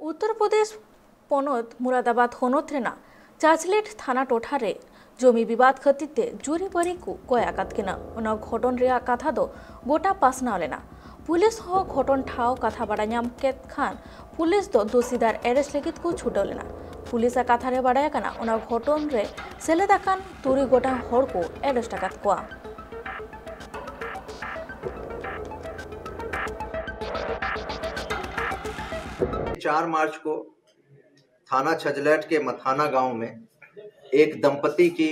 उत्तर प्रदेश पनत मुरादाबाद हनत रेना चाचलेट थाना टोठारे जमी विवाद खतिते जुरी बरी को कयाकात किना ओना घटन रे कथा दो गोटा पासना लेना पुलिस हो घटन ठाव कथा बड़ा नाम केत खान पुलिस दो दोषीदार एरेस्ट लगित को छुटो लेना पुलिस कथा रे बड़ा कना ओना घटन रे सेलेदाकान तुरी गोटा हड़ को एरेस्ट आकात कोआ 4 मार्च को थाना छजलैट के मथाना गांव में एक दंपति की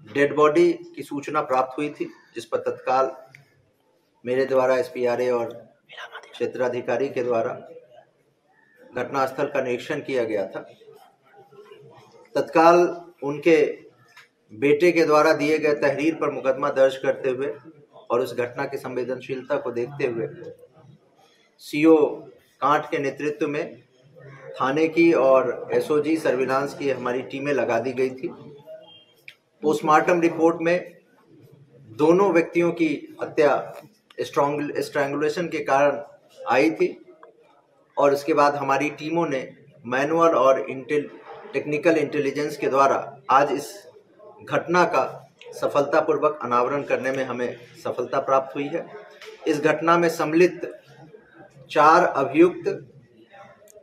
डेड बॉडी की सूचना प्राप्त हुई थी, जिस पर तत्काल मेरे द्वारा एसपीआरए और क्षेत्राधिकारी के द्वारा घटनास्थल का निरीक्षण किया गया था। तत्काल उनके बेटे के द्वारा दिए गए तहरीर पर मुकदमा दर्ज करते हुए और उस घटना की संवेदनशीलता को देखते हुए सीओ कांट के नेतृत्व में थाने की और एसओजी सर्विलांस की हमारी टीमें लगा दी गई थी। पोस्टमार्टम रिपोर्ट में दोनों व्यक्तियों की हत्या स्ट्रैंगुलेशन के कारण आई थी और उसके बाद हमारी टीमों ने मैनुअल और टेक्निकल इंटेलिजेंस के द्वारा आज इस घटना का सफलतापूर्वक अनावरण करने में हमें सफलता प्राप्त हुई है। इस घटना में सम्मिलित 4 अभियुक्त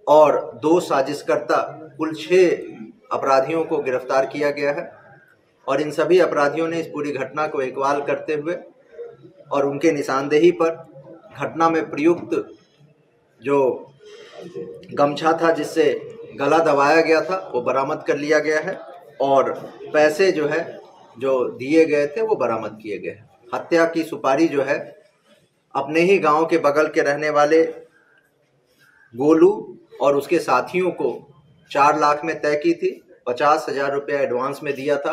और 2 साजिशकर्ता कुल 6 अपराधियों को गिरफ्तार किया गया है और इन सभी अपराधियों ने इस पूरी घटना को इकबाल करते हुए और उनके निशानदेही पर घटना में प्रयुक्त जो गमछा था जिससे गला दबाया गया था वो बरामद कर लिया गया है और पैसे जो दिए गए थे वो बरामद किए गए हैं। हत्या की सुपारी जो है अपने ही गांव के बगल के रहने वाले गोलू और उसके साथियों को 4 लाख में तय की थी। 50,000 रुपया एडवांस में दिया था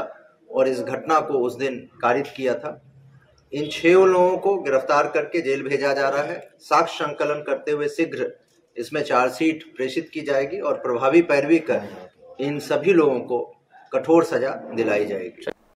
और इस घटना को उस दिन कारित किया था। इन 6 लोगों को गिरफ्तार करके जेल भेजा जा रहा है। साक्ष्य संकलन करते हुए शीघ्र इसमें चार्जशीट प्रेषित की जाएगी और प्रभावी पैरवी कर इन सभी लोगों को कठोर सजा दिलाई जाएगी।